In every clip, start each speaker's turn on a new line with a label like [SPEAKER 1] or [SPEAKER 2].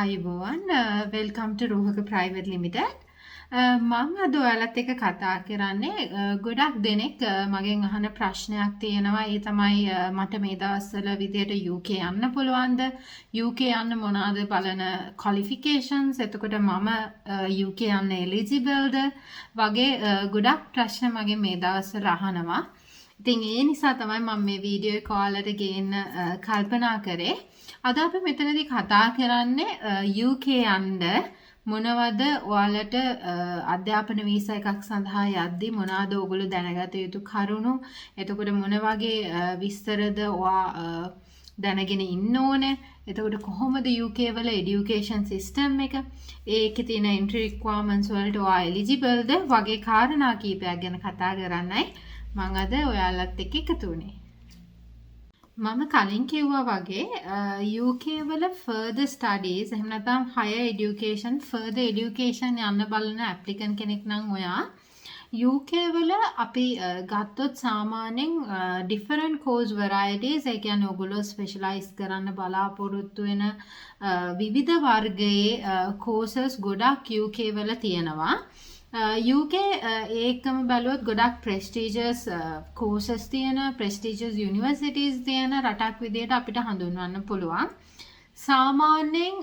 [SPEAKER 1] අයිබෝවන් වෙල්කම් ටු Rohaka private limited. මම අද ඔයාලත් එක්ක කතා කරන්නේ ගොඩක් දෙනෙක් මගෙන් අහන ප්‍රශ්නයක් තියෙනවා. ඒ තමයි මට මේ දවස්වල විදියට UK යන්න පුළුවන්ද? UK යන්න මොනවාද බලන qualifications? එතකොට මම UK යන්න eligible ද? වගේ ගොඩක් ප්‍රශ්න මගෙන් මේ දවස්වල අහනවා. ඉතින් ඒ නිසා තමයි මම මේ වීඩියෝ එක ඔයාලට ගේන්න කල්පනා කරේ. අද අපි මෙතනදී කතා කරන්නේ UK යන්න මොනවද ඔයාලට අධ්‍යාපන වීසා එකක් සඳහා යද්දී මොනවාද ඔයගොල්ලෝ දැනගත යුතු කරුණු, එතකොට මොන වගේ විස්තරද ඔයා දැනගෙන ඉන්න ඕනේ, එතකොට කොහොමද UK වල education system එක, ඒකේ තියෙන entry requirements වලට ඔයා eligible ද වගේ කාරණා කීපයක් ගැන කතා කරන්නයි මම අද ඔයාලත් එක්ක එකතු වුණේ. මම කලින් කිව්වා වගේ UK වල further studies එහෙම නැත්නම් higher education further education යන්න බලන applicant කෙනෙක් නම් ඔයා UK වල අපි ගත්තොත් සාමාන්‍යයෙන් different course varieties ඒ කියන්නේ ඔයගොල්ලෝ specialize කරන්න බලාපොරොත්තු වෙන විවිධ වර්ගයේ courses ගොඩක් UK වල තියෙනවා. UK ඒකම බැලුවොත් ගොඩක් prestigious courses තියෙන prestigious universities තියෙන රටක් විදිහට අපිට හඳුන්වන්න පුළුවන්. සාමාන්‍යයෙන්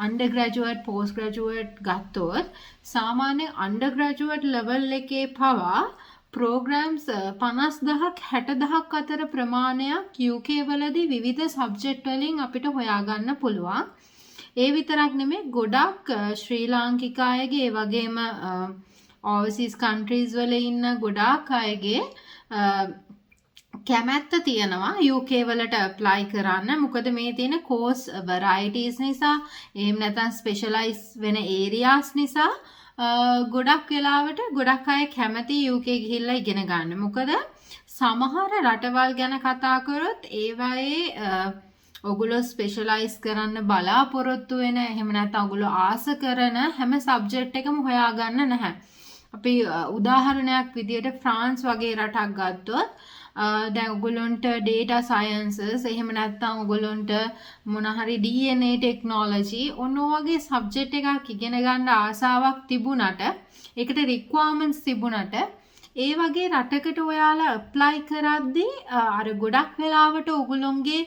[SPEAKER 1] undergraduate postgraduate ගත්තොත් සාමාන්‍යයෙන් undergraduate level එකේ පවා programs 50000ක් 60000ක් අතර ප්‍රමාණයක් UK වලදී විවිධ subject වලින් අපිට හොයාගන්න පුළුවන්. ඒ විතරක් නෙමෙයි ගොඩක් ශ්‍රී ලාංකික අයගේ ඒ වගේම overseas countries වල ඉන්න ගොඩාක් අයගේ කැමැත්ත තියෙනවා UK වලට apply කරන්න. මොකද මේ තියෙන course varieties නිසා එහෙම නැත්නම් specialize වෙන areas නිසා ගොඩක් වෙලාවට ගොඩක් අය කැමති UK ගිහිල්ලා ඉගෙන ගන්න. මොකද සමහර රටවල් ගැන කතා කරොත් ඒවායේ ඔගොල්ලෝ ස්පෙෂලායිස් කරන්න බලාපොරොත්තු වෙන එහෙම නැත්නම් ඔගොල්ලෝ ආස කරන හැම සබ්ජෙක්ට් එකම හොයාගන්න නැහැ. අපි උදාහරණයක් විදියට ෆ්‍රාන්ස් වගේ රටක් ගත්තොත් දැන් ඔගොල්ලන්ට data sciences එහෙම නැත්නම් ඔගොල්ලන්ට මොන හරි DNA technology ඔන්න වගේ සබ්ජෙක්ට් එකක් ඉගෙන ගන්න ආසාවක් තිබුණට ඒකට requirements තිබුණට ඒ වගේ රටකට ඔයාලා apply කරද්දී අර ගොඩක් වෙලාවට ඔගොල්ලොන්ගේ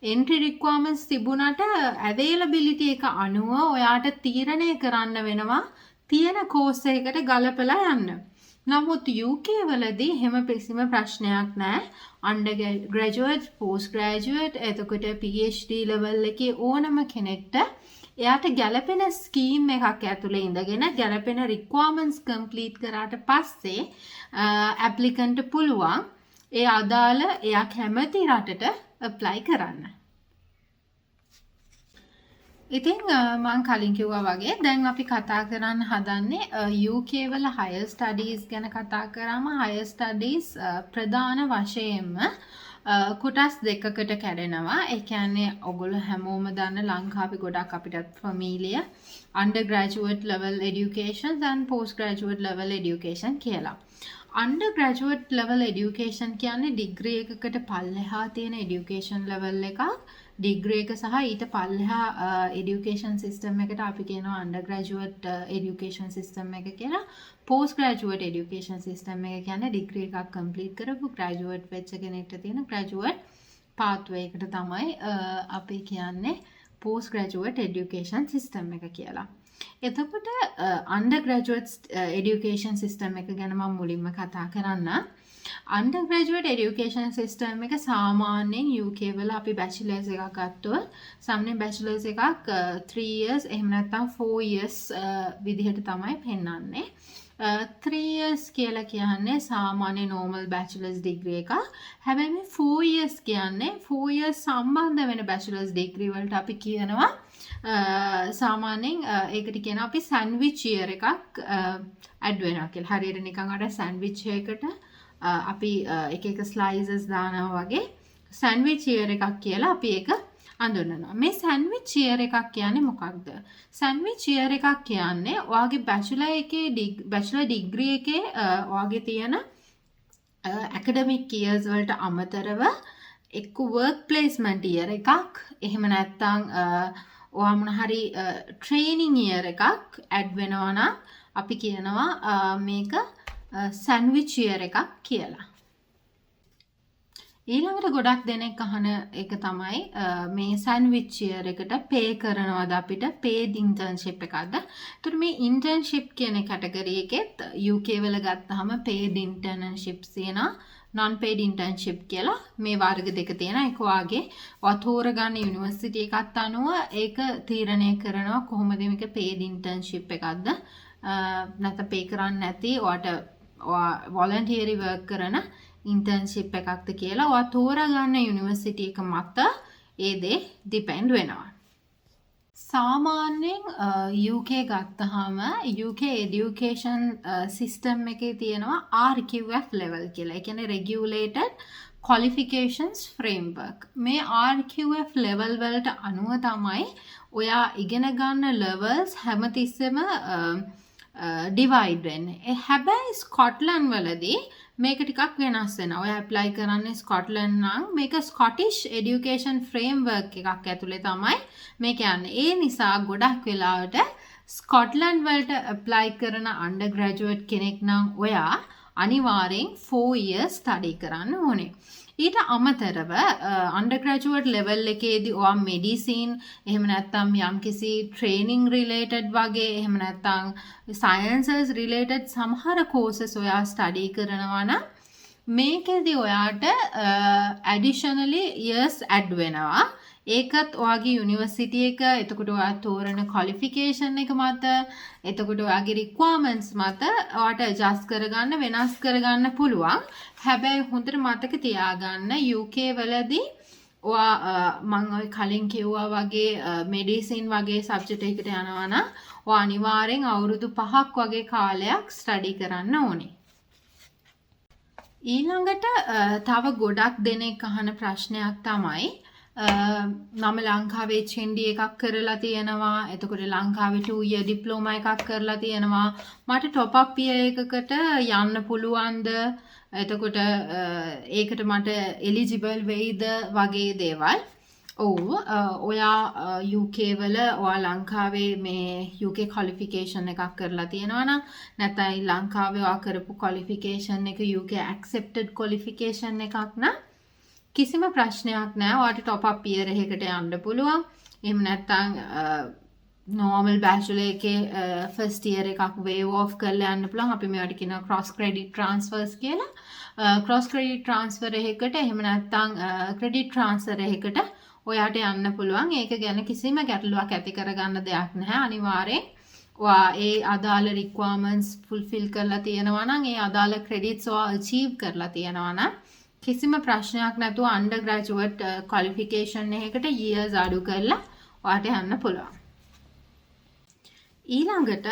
[SPEAKER 1] entry requirements තිබුණට availability එක අනුව ඔයාට තීරණය කරන්න වෙනවා තියෙන course එකකට ගලපලා යන්න. නමුත් UK වලදී හැම කිසිම ප්‍රශ්නයක් නැහැ. undergraduate, postgraduate, එතකොට PhD level එකේ ඕනම කෙනෙක්ට එයාට ගැලපෙන ස්කීම් එකක් ඇතුලේ ඉඳගෙන ගැලපෙන requirements complete කරාට පස්සේ applicant පුළුවන් ඒ අදාළ එයා කැමති රටට apply කරන්න. ඉතින් මම කලින් කිව්වා වගේ දැන් අපි කතා කරන්න හදන්නේ UK වල higher studies ගැන කතා කරාම higher studies ප්‍රධාන වශයෙන්ම කොටස් දෙකකට කැඩෙනවා. ඒ කියන්නේ ඔයගොල්ලෝ හැමෝම දන්න ලංකාවේ ගොඩක් අපිට familiar undergraduate level education and postgraduate level education කියලා. undergraduate level education කියන්නේ degree එකකට පල්ලෙහා තියෙන education level එකක්. degree එක සහ ඊට පල්ලෙහා education system එකට අපි කියනවා undergraduate education system එක කියලා. postgraduate education system එක කියන්නේ degree එකක් complete කරපු graduate වෙච්ච කෙනෙක්ට තියෙන graduate pathway එකට තමයි අපි කියන්නේ postgraduate education system එක කියලා. එතකොට undergraduate education system එක ගැන මම මුලින්ම කතා කරන්න. undergraduate education system එක සාමාන්‍යයෙන් UK වල අපි bachelors එකක් ගත්තොත් සාමාන්‍යයෙන් bachelors එකක් 3 years එහෙම නැත්නම් 4 years විදිහට තමයි පෙන්වන්නේ. 3 years කියලා කියන්නේ සාමාන්‍ය normal bachelor's degree එකක්. හැබැයි මේ 4 years කියන්නේ 4 years සම්බන්ධ වෙන bachelor's degree වලට අපි කියනවා සාමාන්‍යයෙන් ඒකට කියන අපි sandwich year එකක් add වෙනවා කියලා. හරියට නිකන් අර sandwich එකකට අපි එක එක slices දානවා වගේ sandwich year එකක් කියලා අපි ඒක අඳුනනවා. මේ sandwich year එකක් කියන්නේ මොකක්ද? sandwich year එකක් කියන්නේ ඔයාගේ bachelor degree එකේ ඔයාගේ තියෙන academic years වලට අමතරව එක්ක work placement year එකක් එහෙම නැත්නම් ඔයා මොන හරි ට්‍රේනින් ඉයර් එකක් ඇඩ් වෙනවා නම් අපි කියනවා මේක සෑන්ඩ්විච් ඉයර් එකක් කියලා. ඊළඟට ගොඩක් දෙනෙක් අහන එක තමයි මේ සෑන්ඩ්විච් ඉයර් එකට පේ කරනවද අපිට පේඩ් ඉන්ටර්න්ෂිප් එකක්ද? ඒතර මේ ඉන්ටර්න්ෂිප් කියන කැටගරි එකෙත් UK වල ගත්තාම පේඩ් ඉන්ටර්න්ෂිප්ස් තියෙනවා non paid internship කියලා මේ වර්ග දෙක තියෙනවා. ඒක වාගේ වතෝරගන්න යුනිවර්සිටි එකත් අනුව ඒක තීරණය කරනවා කොහොමද මේක paid internship එකක්ද නැත්නම් pay කරන්නේ නැති ඔයාට voluntary work කරන internship එකක්ද කියලා ඔයා තෝරගන්න යුනිවර්සිටි එක මත ඒ දේ depend වෙනවා. සාමාන්‍යයෙන් UK ගත්තහම UK education system එකේ තියෙනවා RQF level කියලා. ඒ කියන්නේ regulated qualifications framework. මේ RQF level වලට අනුව තමයි ඔයා ඉගෙන ගන්න levels හැමතිස්සෙම divide වෙන්නේ. හැබැයි ස්කොට්ලන්ඩ් වලදී මේක ටිකක් වෙනස් වෙනවා. ඔයා apply කරන්නේ ස්කොට්ලන්ඩ් නම් මේක Scottish education framework එකක් ඇතුලේ තමයි මේක යන්නේ. ඒ නිසා ගොඩක් වෙලාවට ස්කොට්ලන්ඩ් වලට apply කරන undergraduate කෙනෙක් නම් ඔයා අනිවාර්යෙන් 4 years study කරන්න ඕනේ. ඊට අමතරව undergraduate level එකේදී ඔයා medicine එහෙම නැත්නම් යම්කිසි training related වගේ එහෙම නැත්නම් sciences related සමහර courses ඔයා study කරනවා නම් මේකෙදී ඔයාට additionally years add වෙනවා. ඒකත් ඔයාගේ යුනිවර්සිටි එක එතකොට ඔයා තෝරන qualification එක මත එතකොට ඔයාගේ requirements මත ඔයාට adjust කරගන්න වෙනස් කරගන්න පුළුවන්. හැබැයි හොඳට මතක තියාගන්න UK වලදී ඔයා මම ඔය කලින් කිව්වා වගේ medicine වගේ subject එකකට යනවා නම් ඔයා අනිවාර්යෙන් අවුරුදු 5ක් වගේ කාලයක් study කරන්න ඕනේ. ඊළඟට තව ගොඩක් දෙනෙක් අහන ප්‍රශ්නයක් තමයි මම ලංකාවේ HND එකක් කරලා තියෙනවා. එතකොට ලංකාවේ 2 year diploma එකක් කරලා තියෙනවා. මට top up year එකකට යන්න පුළුවන්ද? එතකොට ඒකට මට eligible වෙයිද වගේ දේවල්. ඔව් ඔයා UK වල ඔයා ලංකාවේ මේ UK qualification එකක් කරලා තියෙනවා නම් නැත්නම් ලංකාවේ ඔයා කරපු qualification එක UK accepted qualification එකක් නම් කිසිම ප්‍රශ්නයක් නැහැ. ඔයාට top up year එකකට යන්න පුළුවන්. එහෙම නැත්නම් normal bachelor එකේ first year එකක් waive off කරලා යන්න පුළුවන්. අපි මේවට කියනවා cross credit transfers කියලා. cross credit transfer එකකට එහෙම නැත්නම් credit transfer එකකට ඔයාට යන්න පුළුවන්. ඒක ගැන කිසිම ගැටලුවක් ඇති කරගන්න දෙයක් නැහැ. අනිවාර්යෙන් ඔයා ඒ අදාළ requirements fulfill කරලා තියෙනවා නම් ඒ අදාළ credits ඔයා achieve කරලා තියෙනවා නම් කිසිම ප්‍රශ්නයක් නැතුව undergraduate qualification එකකට years අඩු කරලා ඔයාට යන්න පුළුවන්. ඊළඟට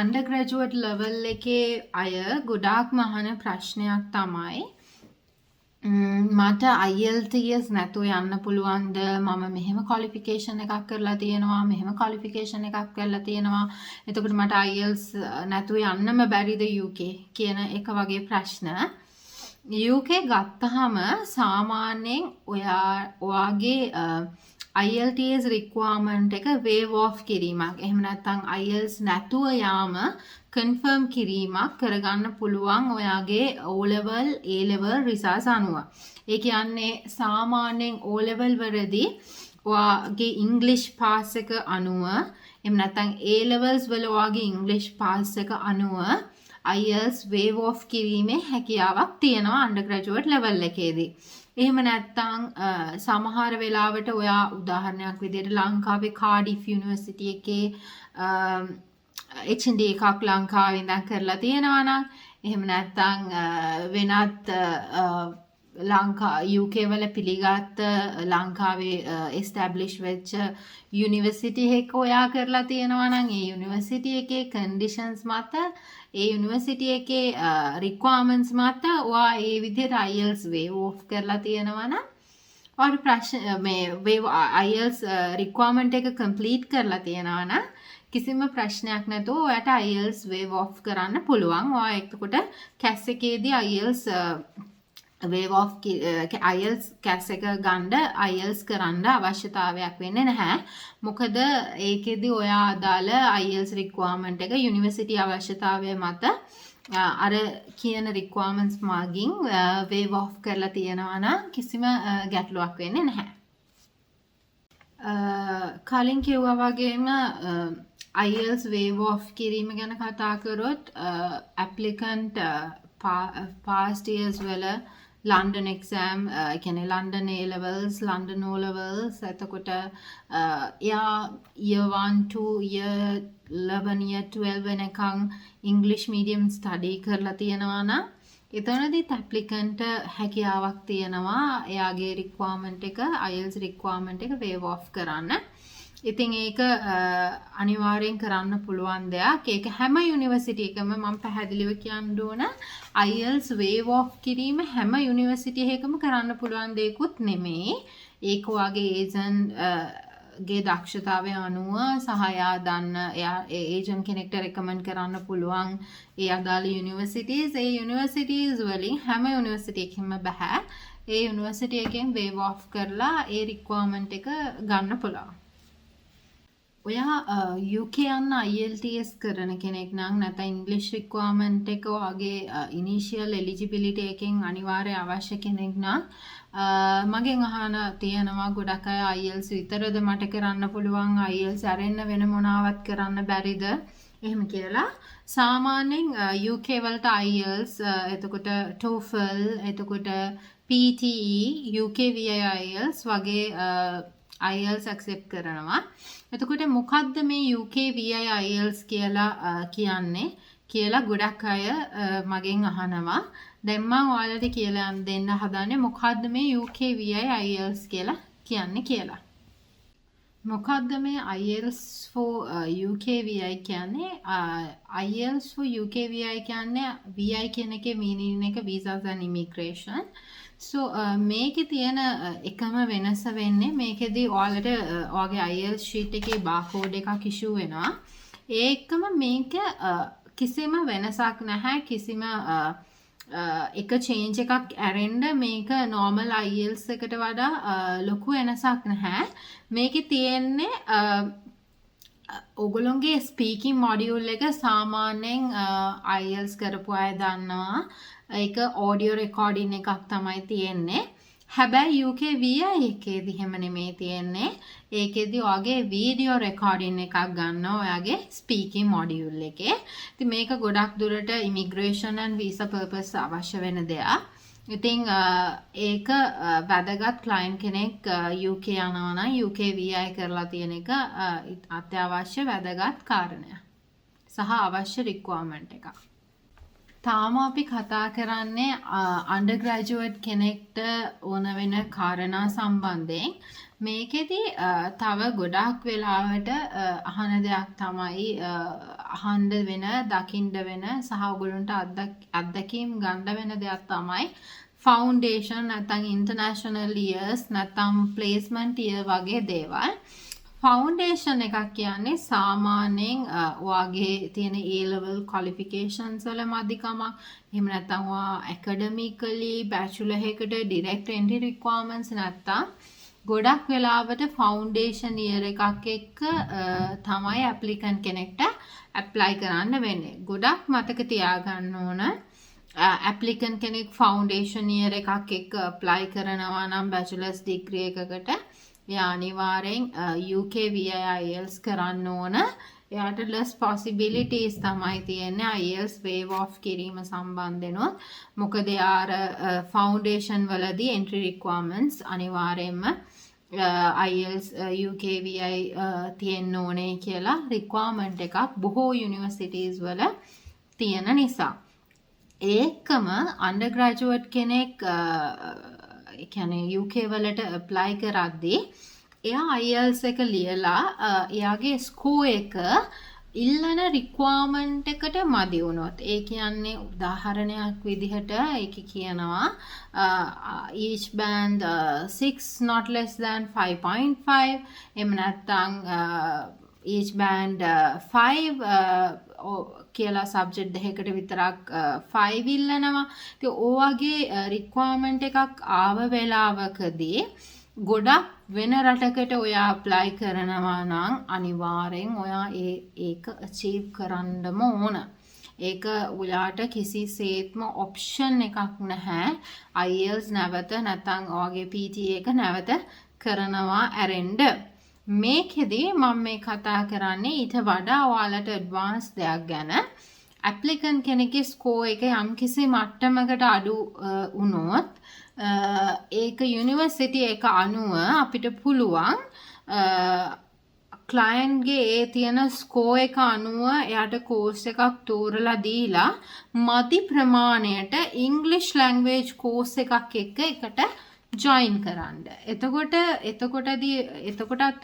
[SPEAKER 1] undergraduate level එකේ අය ගොඩාක්ම අහන ප්‍රශ්නයක් තමයි මට IELTS නැතුව යන්න පුළුවන්ද? මම මෙහෙම qualification එකක් කරලා තියෙනවා, මෙහෙම qualification එකක් කරලා තියෙනවා. එතකොට මට IELTS නැතුව යන්නම බැරිද UK කියන එක වගේ ප්‍රශ්න. UK ගත්තහම සාමාන්‍යයෙන් ඔයාගේ IELTS requirement එක waive off කිරීමක් එහෙම නැත්නම් IELTS නැතුව යාම confirm කිරීමක් කරගන්න පුළුවන් ඔයාගේ O level A level results අනුව. ඒ කියන්නේ සාමාන්‍යයෙන් O level වලදී ඔයාගේ English pass එක අනුව එහෙම නැත්නම් A levels වල ඔයාගේ English pass එක අනුව IELTS waive off කිරීමේ හැකියාවක් තියෙනවා undergraduate level එකේදී. එහෙම නැත්නම් සමහර වෙලාවට ඔයා උදාහරණයක් විදිහට ලංකාවේ Cardiff University එකේ HND එකක් ලංකාවේ ඉඳන් කරලා තියෙනවා නම් එහෙම නැත්නම් වෙනත් UK වල පිළිගත් ලංකාවේ establish වෙච්ච university එකක ඔයා කරලා තියෙනවා නම් ඒ university එකේ conditions මත ඒ යුනිවර්සිටි එකේ requirements මත ඔයා ඒ විදිහට IELTS waive off කරලා තියෙනවා නම් ඔයාට ප්‍රශ්න මේ IELTS requirement එක complete කරලා තියෙනවා නම් කිසිම ප්‍රශ්නයක් නැතුව ඔයාට IELTS waive off කරන්න පුළුවන්. ඔයා එතකොට CAS එකේදී IELTS වේව් ඔෆ් IELTS කැස් එක ගන්න IELTS කරන්න අවශ්‍යතාවයක් වෙන්නේ නැහැ. මොකද ඒකෙදි ඔයා අදාළ IELTS රික්වයර්මන්ට් එක යුනිවර්සිටි අවශ්‍යතාවය මත අර කියන රික්වයර්මන්ට්ස් මගින් වේව් ඔෆ් කරලා තියෙනවා නම් කිසිම ගැටලුවක් වෙන්නේ නැහැ. කලින් කිව්වා වගේම IELTS waive off කිරීම ගැන කතා කරොත් applicant past years වල London exam කියන්නේ London A levels London O levels එතකොට එයා year 1 to year 11 year 12 වෙනකන් English medium study කරලා තියෙනවා නම් එතනදිත් applicant හැකියාවක් තියෙනවා එයාගේ requirement එක IELTS requirement එක waive off කරන්න. ඉතින් ඒක අනිවාර්යෙන් කරන්න පුළුවන් දෙයක්. ඒක හැම යුනිවර්සිටි එකම මම පැහැදිලිව කියන්න ඕන IELTS waive off කිරීම හැම යුනිවර්සිටි එකකම කරන්න පුළුවන් දෙයක්වත් නෙමෙයි. ඒක වාගේ ඒජන්ට් ගේ දක්ෂතාවය අනුව සහ එයා දන්න එයා ඒජන්ට් කෙනෙක්ට රෙකමන්ඩ් කරන්න පුළුවන් ඒ අදාළ යුනිවර්සිටිස් ඒ යුනිවර්සිටිස් වලින් හැම යුනිවර්සිටි එකකින්ම බෑ. ඒ යුනිවර්සිටි එකෙන් waive off කරලා ඒ රික්වයර්මන්ට් එක ගන්න පුළුවන්. ඔයා UK යන්න IELTS කරන කෙනෙක් නම් නැත්නම් ඉංග්‍රීසි රික්වයර්මන්ට් එක වගේ ඉනිෂියල් එලිජිබිලිටි එකෙන් අනිවාර්ය අවශ්‍ය කෙනෙක් නම් මගෙන් අහන තියෙනවා ගොඩක් අය IELTS විතරද මට කරන්න පුළුවන් IELTS අරෙන්න වෙන මොනාවත් කරන්න බැරිද එහෙම කියලා. සාමාන්‍යයෙන් UK වලට IELTS එතකොට TOEFL එතකොට PTE UK VI IELTS වගේ IELTS accept කරනවා. එතකොට මොකද්ද මේ UK VI IELTS කියලා කියන්නේ කියලා ගොඩක් අය මගෙන් අහනවා. දැන් මම ඔයාලට කියලා දෙන්න හදන්නේ මොකද්ද මේ UK VI IELTS කියලා කියන්නේ කියලා. මොකද්ද මේ IELTS for UK VI කියන්නේ? IELTS for UK VI කියන්නේ VI කියන එකේ meaning එක visas and immigration. So මේකේ තියෙන එකම වෙනස වෙන්නේ මේකෙදි ඔයාලට ඔයාගේ IELTS sheet එකේ barcode එකක් issue වෙනවා. ඒ එක්කම මේක කිසිම වෙනසක් නැහැ කිසිම එක change එකක් ඇරෙන්න මේක normal IELTS එකට වඩා ලොකු වෙනසක් නැහැ. මේකේ තියෙන්නේ ඔගොල්ලෝගේ ස්පීකින් මොඩියුල් එක සාමාන්‍යයෙන් IELTS කරපු අය දන්නවා. ඒක ඔඩියෝ රෙකෝඩින් එකක් තමයි තියෙන්නේ. හැබැයි UK VI එකේදී එහෙම නෙමෙයි තියෙන්නේ. ඒකෙදි ඔයාගේ වීඩියෝ රෙකෝඩින් එකක් ගන්නවා ඔයාගේ ස්පීකින් මොඩියුල් එකේ. ඉතින් මේක ගොඩක් දුරට ඉමිග්‍රේෂන් and visa purpose අවශ්‍ය වෙන දෙයක්. ඉතින් ඒක වැදගත් ක්ලයන්ට් කෙනෙක් UK යනවා නම් UK VI කරලා තියෙන එක අත්‍යවශ්‍ය වැදගත් කාරණයක්. සහ අවශ්‍ය රික්වයර්මන්ට් එකක්. තාම අපි කතා කරන්නේ අන්ඩර්ග්‍රැජුවේට් කෙනෙක්ට ඕන වෙන කාරණා සම්බන්ධයෙන්. මේකෙදි තව ගොඩක් වෙලාවට අහන දෙයක් තමයි අහන්න වෙන, දකින්න වෙන සහ ඔයගොල්ලන්ට අත්දැකීම් ගන්න වෙන දෙයක් තමයි ෆවුන්ඩේෂන් නැත්නම් ඉන්ටර්නැෂනල් ඉයර්ස් නැත්නම් ප්ලේස්මන්ට් ඉයර් වගේ දේවල්. ෆවුන්ඩේෂන් එකක් කියන්නේ සාමාන්‍යයෙන් ඔයාගේ තියෙන A level qualifications වල මදිකමක්. එහෙම නැත්නම් ඔයා academically bachelor එකකට direct entry requirements නැත්නම් ගොඩක් වෙලාවට ෆවුන්ඩේෂන් ඉයර් එකක් එක්ක තමයි applicant කෙනෙක්ට apply කරන්න වෙන්නේ. ගොඩක් මතක තියාගන්න ඕන applicant කෙනෙක් ෆවුන්ඩේෂන් ඉයර් එකක් එක්ක apply කරනවා නම් bachelor's degree එකකට එයා අනිවාර්යෙන් UK VI IELTS කරන්න ඕන. එයාට less possibilities තමයි තියෙන්නේ IELTS waive off කිරීම සම්බන්ධෙනොත්. මොකද එයා foundation වලදී entry requirements අනිවාර්යෙන්ම IELTS UK VI තියෙන්න ඕනේ කියලා requirement එකක් බොහෝ universities වල තියෙන නිසා. ඒකම undergraduate කෙනෙක් කියන්නේ UK වලට apply කරද්දී එයා IELTS එක ලියලා එයාගේ ස්කෝර් එක ඉල්ලන රික්වයර්මන්ට් එකට මදි වුණොත් ඒ කියන්නේ උදාහරණයක් විදිහට ඒක කියනවා each band 6 not less than 5.5 එහෙම නැත්නම් each band 5 කියලා සබ්ජෙක්ට් දෙකකට විතරක් 5 ඉල්ලනවා. ඉතින් ඔයගේ රික්වයර්මන්ට් එකක් ආව වෙලාවකදී ගොඩක් වෙන රටකට ඔයා apply කරනවා නම් අනිවාර්යෙන් ඔයා ඒක achieve කරන්නම ඕන. ඒක ඔයාට කිසිසේත්ම ඔප්ෂන් එකක් නැහැ. IELTS නැවත නැත්නම් ඔයගේ PTA එක නැවත කරනවා ඇරෙන්න. මේකෙදි මම මේ කතා කරන්නේ ඊට වඩා ඔයාලට ඇඩ්වාන්ස් දෙයක් ගැන. ඇප්ලිකන්ට් කෙනෙක්ගේ ස්කෝර් එක යම්කිසි මට්ටමකට අඩු වුණොත් ඒක යුනිවර්සිටි එක අනුව අපිට පුළුවන් ක්ලයන්ට්ගේ ඒ තියෙන ස්කෝර් එක අනුව එයාට කෝස් එකක් තෝරලා දීලා මදි ප්‍රමාණයට ඉංග්ලිෂ් ලැන්ග්වේජ් කෝස් එකක් එකට ජොයින් කරන්න. එතකොටත්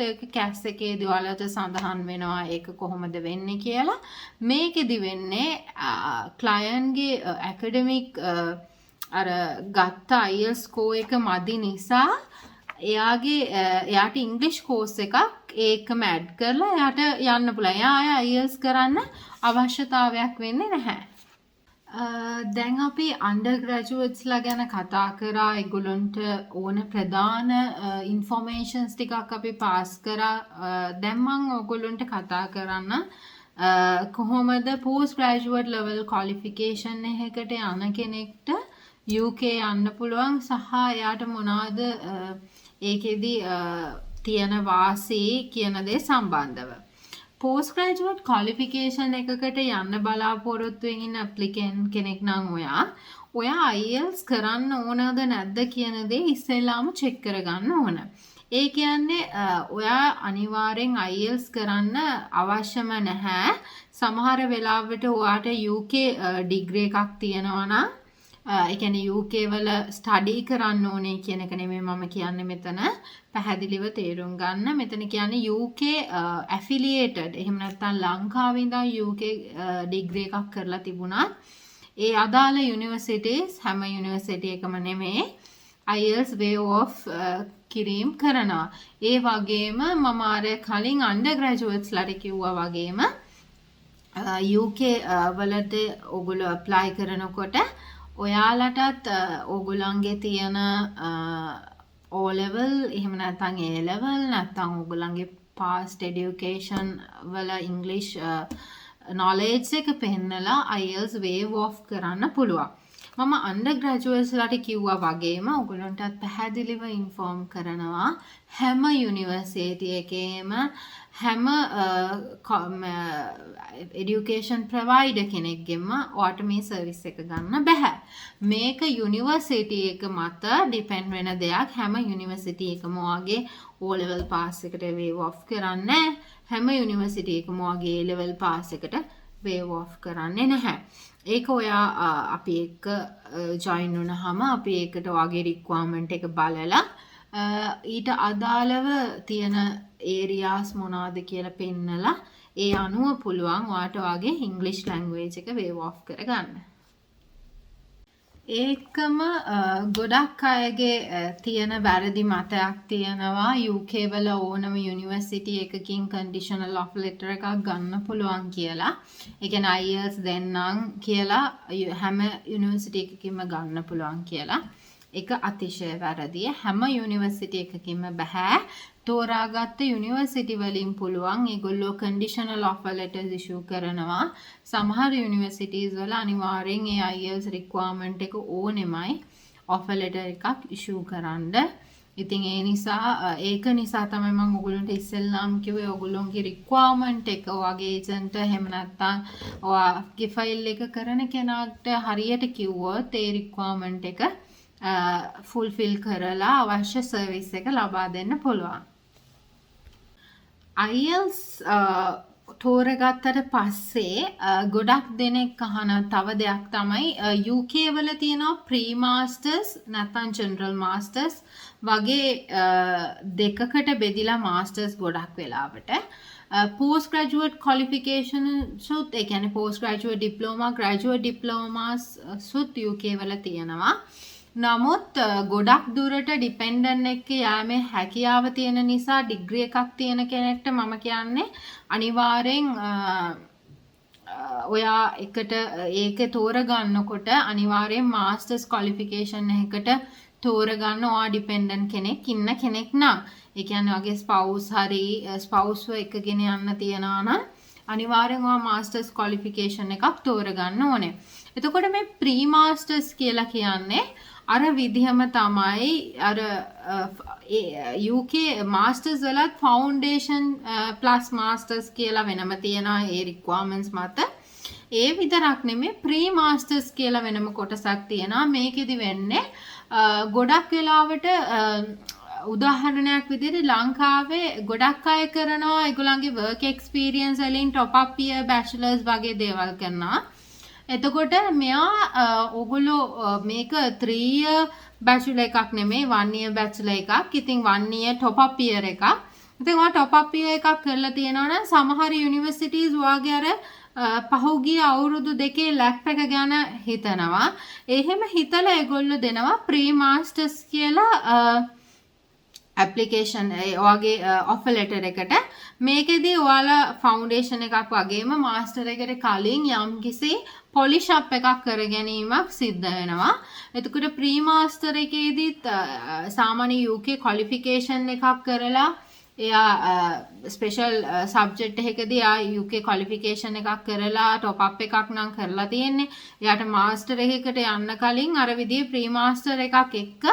[SPEAKER 1] ඒක කැස් එකේදී ඔයාලට සඳහන් වෙනවා ඒක කොහොමද වෙන්නේ කියලා. මේකෙදි වෙන්නේ ක්ලයන්ට්ගේ ඇකඩමික් අර ගත්ත IELTS ස්කෝර් එක මදි නිසා එයාට ඉංග්ලිෂ් කෝස් එකක් ඒකම ඇඩ් කරලා එයාට යන්න පුළුවන්. එයා IELTS කරන්න අවශ්‍යතාවයක් වෙන්නේ නැහැ. දැන් අපි අන්ඩර් ග්‍රැජුවේට්ස්ලා ගැන කතා කරා. ඒගොල්ලන්ට ඕන ප්‍රධාන ඉන්ෆෝමේෂන්ස් ටිකක් අපි පාස් කරා. දැන් මම ඔයගොල්ලන්ට කතා කරන්න කොහොමද පෝස්ට් ග්‍රැජුවේට් ලෙවල් ක්වොලිෆිකේෂන් එකකට යන කෙනෙක්ට UK යන්න පුළුවන් සහ එයාට මොනවද ඒකෙදි තියෙන වාසී කියන දේ සම්බන්ධව. පෝස්ට් ග්‍රැජුවේට් ක්වොලිෆිකේෂන් එකකට යන්න බලාපොරොත්තු වෙන ඉන්න ඇප්ලිකන්ට් කෙනෙක් නම් ඔයා IELTS කරන්න ඕනද නැද්ද කියන දේ ඉස්සෙල්ලාම චෙක් කරගන්න ඕන. ඒ කියන්නේ ඔයා අනිවාර්යෙන් IELTS කරන්න අවශ්‍යම නැහැ. සමහර වෙලාවට ඔයාට UK ඩිග්‍රී එකක් තියෙනවා නම් ඒ කියන්නේ UK වල ස්ටඩි කරන්න ඕනේ කියන එක නෙමෙයි මම කියන්නේ මෙතන. පැහැදිලිව තේරුම් ගන්න. මෙතන කියන්නේ UK affiliated එහෙම නැත්නම් ලංකාවේ ඉඳන් UK ඩිග්‍රී එකක් කරලා තිබුණත් ඒ අදාළ යුනිවර්සිටිස් හැම යුනිවර්සිටි එකම නෙමෙයි IELTS way of කිරීම කරනවා. ඒ වගේම මම අර කලින් අන්ඩර් ග්‍රැජුවේට්ස්ලාට කිව්වා වගේම UK වලට ඔයගොල්ලෝ apply කරනකොට ඔයාලටත් ඕගොල්ලන්ගේ තියෙන O level එහෙම නැත්නම් A level නැත්නම් ඕගොල්ලන්ගේ past education වල English knowledge එක පෙන්නලා IELTS waive off කරන්න පුළුවන්. මම අන්ඩර් ග්‍රැජුවේට්ස්ලාට කිව්වා වගේම ඕගොල්ලන්ටත් පැහැදිලිව ඉන්ෆෝම් කරනවා හැම යුනිවර්සිටි එකේම හැම education provider කෙනෙක්ගෙම ඔයාට මේ සර්විස් එක ගන්න බෑ. මේක යුනිවර්සිටි එක මත ඩිපෙන්ඩ් වෙන දෙයක්. හැම යුනිවර්සිටි එකම ඔයාගේ O level pass එකට waive off කරන්නේ. හැම යුනිවර්සිටි එකම ඔයාගේ A level pass එකට waive off කරන්නේ නැහැ. ඒක ඔයා අපි එක්ක join වුණාම අපි ඒකට ඔයාගේ requirement එක බලලා ඊට අදාළව තියෙන areas මොනවාද කියලා පෙන්නලා ඒ අනුව පුළුවන් ඔයාට ඔයාගේ English language එක waive off කරගන්න. ඒකම ගොඩක් අයගේ තියෙන වැරදි මතයක් තියෙනවා UK වල ඕනම යුනිවර්සිටි එකකින් conditional offer letter එකක් ගන්න පුළුවන් කියලා. ඒ කියන්නේ IELTS දෙන්නම් කියලා හැම යුනිවර්සිටි එකකින්ම ගන්න පුළුවන් කියලා. ඒක අතිශය වැරදි. හැම යුනිවර්සිටි එකකින්ම බෑ. තෝරාගත්ත යුනිවර්සිටි වලින් පුළුවන් ඒගොල්ලෝ conditional offer letters issue කරනවා. සමහර යුනිවර්සිටිස් වල අනිවාර්යෙන් ඒ IELTS requirement එක ඕනෙමයි offer letter එකක් issue කරන්න. ඉතින් ඒ නිසා ඒක නිසා තමයි මම ඔයගොල්ලන්ට ඉස්සෙල්ලාම කිව්වේ ඔයගොල්ලෝගේ requirement එක ඔයාගේ agent එහෙම නැත්නම් ඔයාගේ file එක කරන කෙනාට හරියට කිව්වොත් ඒ requirement එක fulfill කරලා අවශ්‍ය service එක ලබා දෙන්න පුළුවන්. IELTS තෝරගත්තට පස්සේ ගොඩක් දෙනෙක් අහන තව දෙයක් තමයි UK වල තියෙනවා pre-masters නැත්නම් general masters වගේ දෙකකට බෙදිලා masters ගොඩක් වෙලාවට post graduate qualification සුත් ඒ කියන්නේ post graduate diploma graduate diplomas සුත් UK වල තියෙනවා. නමුත් ගොඩක් දුරට ඩිපෙන්ඩන්ට් එක්ක යාමේ හැකියාව තියෙන නිසා ඩිග්‍රී එකක් තියෙන කෙනෙක්ට මම කියන්නේ අනිවාර්යෙන් ඔයා එකට ඒක තෝරගන්නකොට අනිවාර්යෙන් මාස්ටර්ස් ක්වොලිෆිකේෂන් එකකට තෝරගන්න ඔයා ඩිපෙන්ඩන්ට් කෙනෙක් ඉන්න කෙනෙක් නම් ඒ කියන්නේ වගේ ස්පවුස්ව එකගෙන යන්න තියනවා නම් අනිවාර්යෙන් ඔයා මාස්ටර්ස් ක්වොලිෆිකේෂන් එකක් තෝරගන්න ඕනේ. එතකොට මේ ප්‍රී මාස්ටර්ස් කියලා කියන්නේ අර විදිහම තමයි අර UK මාස්ටර්ස් වලත් ෆවුන්ඩේෂන් ප්ලස් මාස්ටර්ස් කියලා වෙනම තියෙනවා ඒ රික්වයර්මන්ට්ස් මත. ඒ විතරක් නෙමෙයි ප්‍රී මාස්ටර්ස් කියලා වෙනම කොටසක් තියෙනවා. මේකෙදි වෙන්නේ ගොඩක් වෙලාවට උදාහරණයක් විදිහට ලංකාවේ ගොඩක් අය කරනවා ඒගොල්ලන්ගේ work experience වලින් top up year bachelors වගේ දේවල් කරනවා. එතකොට මෙයා ඔගොල්ලෝ මේක 3 year bachelor එකක් නෙමෙයි 1 year bachelor එකක්. ඉතින් 1 year top up year එකක්. ඉතින් ඔයා top up year එකක් කරලා තියෙනවා නම් සමහර universities වාගේ අර පහුගිය අවුරුදු දෙකේ ලැප් එක ගැන හිතනවා. එහෙම හිතලා ඒගොල්ලෝ දෙනවා ප්‍රී මාස්ටර්ස් කියලා ඇප්ලිකේෂන් ඔයාගේ ඔෆර් ලෙටර් එකට. මේකෙදී ඔයාලා ෆවුන්ඩේෂන් එකක් වගේම මාස්ටර් එකට කලින් යම්කිසි පොලිෂ් අප් එකක් කර ගැනීමක් සිද්ධ වෙනවා. එතකොට ප්‍රී මාස්ටර් එකේදීත් සාමාන්‍ය UK ක්වොලිෆිකේෂන් එකක් කරලා එයා ස්පෙෂල් සබ්ජෙක්ට් එකකදී ආ UK ක්වොලිෆිකේෂන් එකක් කරලා টොප් අප් එකක් නම් කරලා තියෙන්නේ. එයාට මාස්ටර් එකකට යන්න කලින් අර විදිහේ ප්‍රී මාස්ටර් එකක් එක්ක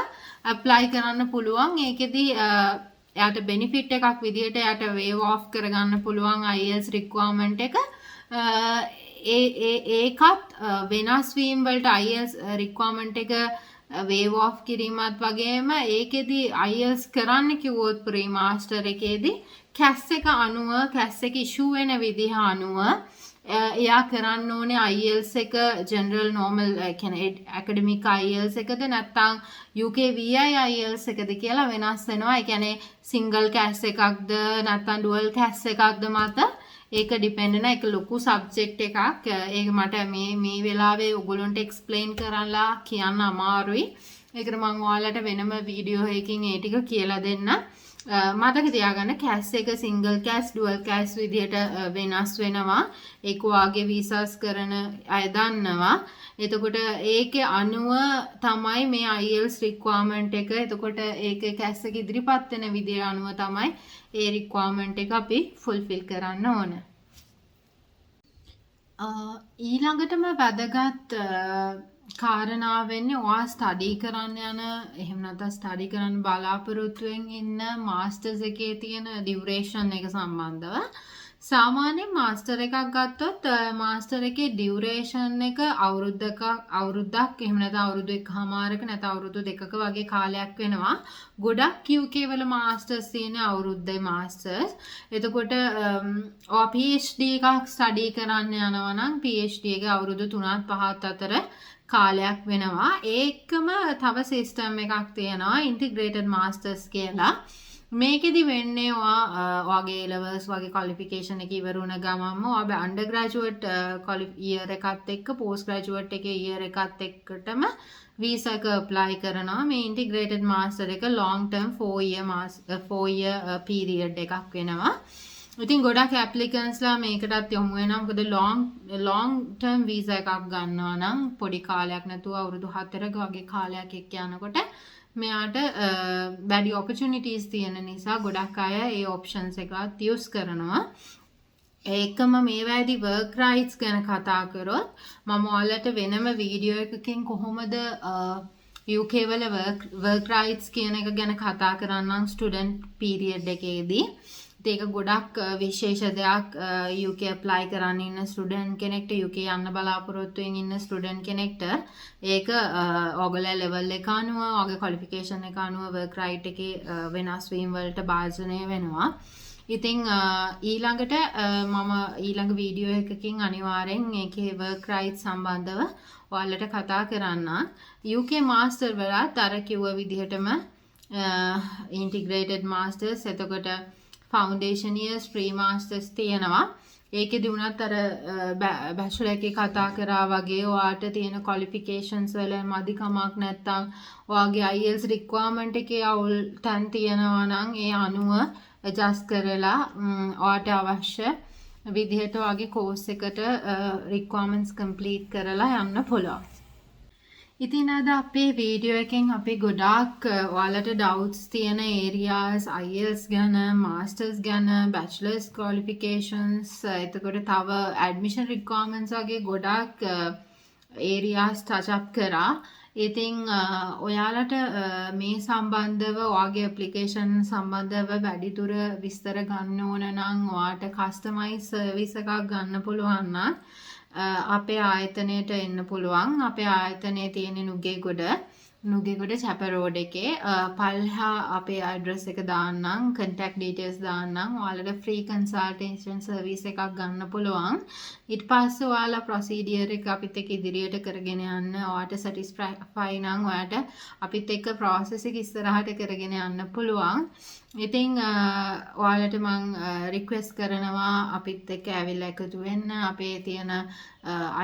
[SPEAKER 1] ඇප්ලයි කරන්න පුළුවන්. ඒකෙදී එයාට බෙනිෆිට් එකක් විදිහට එයාට වේව් ඔෆ් කරගන්න පුළුවන් IELTS රික්වයර්මන්ට් එක. ඒකත් වෙනස් වීම වලට IELTS රික්වයර්මන්ට් එක වේව් ඔෆ් කිරීමත් වගේම ඒකෙදි IELTS කරන්න කිව්වොත් ප්‍රී මාස්ටර් එකේදී කැස් එක අනුව කැස් එක ඉෂුව වෙන විදිහ අනුව එයා කරන්න ඕනේ IELTS එක ජෙනරල් නෝමල් කියන්නේ ඇකඩමික් IELTS එකද නැත්නම් UK VI IELTS එකද කියලා වෙනස් වෙනවා. ඒ කියන්නේ සිංගල් කැස් එකක්ද නැත්නම් ඩුවල් කැස් එකක්ද මත ඒක ඩිපෙන්ඩ් වෙන එක ලොකු සබ්ජෙක්ට් එකක්. ඒක මට මේ වෙලාවේ ඔයගොල්ලන්ට එක්ස්ප්ලেইন කරලා කියන්න අමාරුයි. ඒකට මම ඔයාලට වෙනම වීඩියෝ එකකින් ඒ ටික කියලා දෙන්න. මතක තියාගන්න කැස් එක සිංගල් කැස් ඩුවල් කැස් විදිහට වෙනස් වෙනවා. ඒක වාගේ වීසාස් කරන අය දන්නවා. එතකොට ඒකේ අනුව තමයි මේ IELTS රික්වයර්මන්ට් එක. එතකොට ඒකේ කැස් එක ඉදිරිපත් වෙන විදිය අනුව තමයි ඒ රික්වයර්මන්ට් එක අපි ෆුල්ෆිල් කරන්න ඕන. ඊළඟටම වැදගත් කාරණා වෙන්නේ ඔයා ස්ටඩි කරන්න යන එහෙම නැත්නම් ස්ටඩි කරන්න බලාපොරොත්තුෙන් ඉන්න මාස්ටර්ස් එකේ තියෙන ඩියුරේෂන් එක සම්බන්ධව. සාමාන්‍යයෙන් මාස්ටර් එකක් ගත්තොත් මාස්ටර් එකේ ඩියුරේෂන් එක අවුරුද්දක් එහෙම නැත්නම් අවුරුදු එකමාරක නැත්නම් අවුරුදු දෙකක වගේ කාලයක් වෙනවා. ගොඩක් UK වල මාස්ටර්ස් තියෙන අවුරුද්දේ මාස්ටර්ස්. එතකොට ඔයා PhD එකක් ස්ටඩි කරන්න යනවා නම් PhD එක අවුරුදු 3-5 අතර කාලයක් වෙනවා. ඒකම තව සිස්ටම් එකක් තියෙනවා ඉන්ටිග්‍රේටඩ් මාස්ටර්ස් කියලා. මේකෙදි වෙන්නේ ඔයාගේ A-levels වගේ qualification එක ඉවර වුණ ගමන්ම ඔයා undergraduate year එකත් එක්ක post graduate එකේ year එකත් එක්කටම visa එක apply කරනවා. මේ integrated master එක long term 4 year period එකක් වෙනවා. ඉතින් ගොඩක් applicants-ලා මේකටත් යොමු වෙනවා. මොකද long term visa එකක් ගන්නවා නම් පොඩි කාලයක් නැතුව අවුරුදු 4ක වගේ කාලයක් එක්ක යනකොට මෙයාට වැඩි opportunities තියෙන නිසා ගොඩක් අය ඒ options එකත් use කරනවා. ඒකම මේවැදී work rights ගැන කතා කරොත් මම ඔයාලට වෙනම වීඩියෝ එකකින් කොහොමද UK වල work rights කියන එක ගැන කතා කරන්නම් student period එකේදී. ඒක ගොඩක් විශේෂ දෙයක් UK apply කරන්න ඉන්න ස්ටුඩන්ට් කෙනෙක්ට UK යන්න බලාපොරොත්තුෙන් ඉන්න ස්ටුඩන්ට් කෙනෙක්ට ඒක ඔයගොල්ලෝ level එක අනුව ඔයගේ qualification එක අනුව work right එකේ වෙනස් වීම වලට භාජනය වෙනවා. ඉතින් ඊළඟට මම ඊළඟ වීඩියෝ එකකින් අනිවාර්යෙන් ඒකේ work rights සම්බන්ධව ඔයාලට කතා කරන්න. UK master වලත් අර කිව්ව විදිහටම integrated masters එතකොට foundation years pre masters තියෙනවා. ඒකෙදි උනත් අර බැචලර් එකේ කතා කරා වගේ ඔයාට තියෙන qualifications වල මදිකමක් නැත්තම් ඔයාගේ IELTS requirement එකේ අවුල් තැන් තියෙනවා නම් ඒ අනුව adjust කරලා ඔයාට අවශ්‍ය විදිහට වගේ කෝස් එකට requirements complete කරලා යන්න පුළුවන්. ඉතින් අද අපේ වීඩියෝ එකෙන් අපි ගොඩාක් ඔයාලට doubts තියෙන areas IELTS ගැන, masters ගැන, bachelor's qualifications, එතකොට තව admission requirements වගේ ගොඩාක් areas touch up කරා. ඉතින් ඔයාලට මේ සම්බන්ධව ඔයාගේ application සම්බන්ධව වැඩිදුර විස්තර ගන්න ඕන නම් ඔයාට customize service එකක් ගන්න පුළුවන් නම් අපේ ආයතනයට එන්න පුළුවන්. අපේ ආයතනයේ තියෙන නුගේගොඩ චැප රෝඩ් එකේ පල්හා අපේ ඇඩ්‍රස් එක දාන්නම්, contact details දාන්නම්. ඔයාලට free consultation service එකක් ගන්න පුළුවන්. ඊට පස්සේ ඔයාලා procedure එක අපිත් එක්ක ඉදිරියට කරගෙන යන්න. ඔයාට satisfy නම් ඔයාට අපිත් එක්ක process එක ඉස්සරහට කරගෙන යන්න පුළුවන්. ඉතින් ඔයාලට මම රික්වෙස්ට් කරනවා අපිත් එක්ක ඇවිල්ලා එකතු වෙන්න. අපේ තියෙන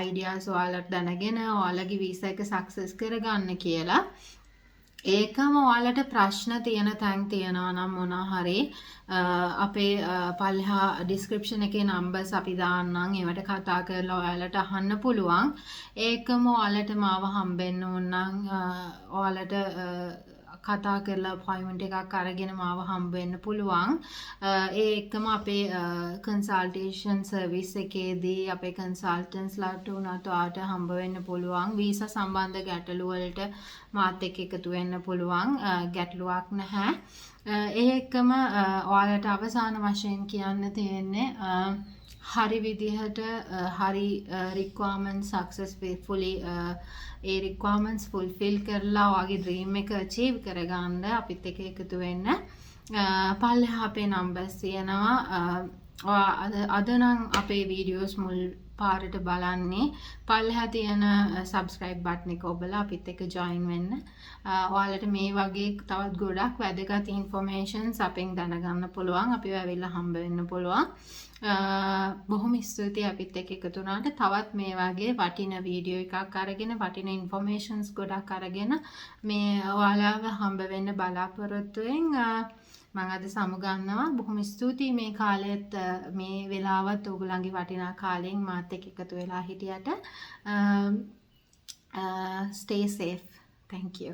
[SPEAKER 1] ideas ඔයාලට දැනගෙන ඔයාලගේ visa එක success කරගන්න කියලා. ඒකම ඔයාලට ප්‍රශ්න තියෙන තැන් තියෙනවා නම් මොනවා හරි අපේ පල්හා description එකේ numbers අපි දාන්නම්. ඒවට කතා කරලා ඔයාලට අහන්න පුළුවන්. ඒකම ඔයාලට මාව හම්බෙන්න ඕන නම් ඔයාලට කතා කරලා appointment එකක් අරගෙන මාව හම්බ වෙන්න පුළුවන්. ඒ එක්කම අපේ consultation service එකේදී අපේ consultants ලාට උනත් ඔයාට හම්බ වෙන්න පුළුවන්. visa සම්බන්ධ ගැටලු වලට මාත් එක්ක එකතු වෙන්න පුළුවන්. ගැටලුවක් නැහැ. ඒ එක්කම ඔයාලට අවසාන වශයෙන් කියන්න තියෙන්නේ හරි විදිහට හරි requirements successfully ඒ requirements fulfill කරලා ඔයාගේ dream එක achieve කරගන්න අපිත් එක්ක එකතු වෙන්න. පල්ලෙහා අපේ numbers තියෙනවා. අද නම් අපේ videos මුල් පාරට බලන්නේ පල්ලෙහා තියෙන subscribe button එක ඔබලා අපිත් එක්ක join වෙන්න. ඔයාලට මේ වගේ තවත් ගොඩක් වැදගත් informations අපෙන් දැනගන්න පුළුවන්. අපිව ඇවිල්ලා හම්බ වෙන්න පුළුවන්. බොහොම ස්තුතියි අපිත් එක්ක එකතු වුණාට. තවත් මේ වගේ වටින වීඩියෝ එකක් අරගෙන වටින informations ගොඩක් අරගෙන මේ ඔයාලව හම්බ වෙන්න බලාපොරොත්තු වෙන් මම අද සමුගන්නවා. බොහොම ස්තුතියි මේ කාලෙත් මේ වෙලාවත් ඔයගොල්ලන්ගේ වටිනා කාලයෙන් මාත් එක්ක එකතු වෙලා හිටියට. Stay safe. Thank you.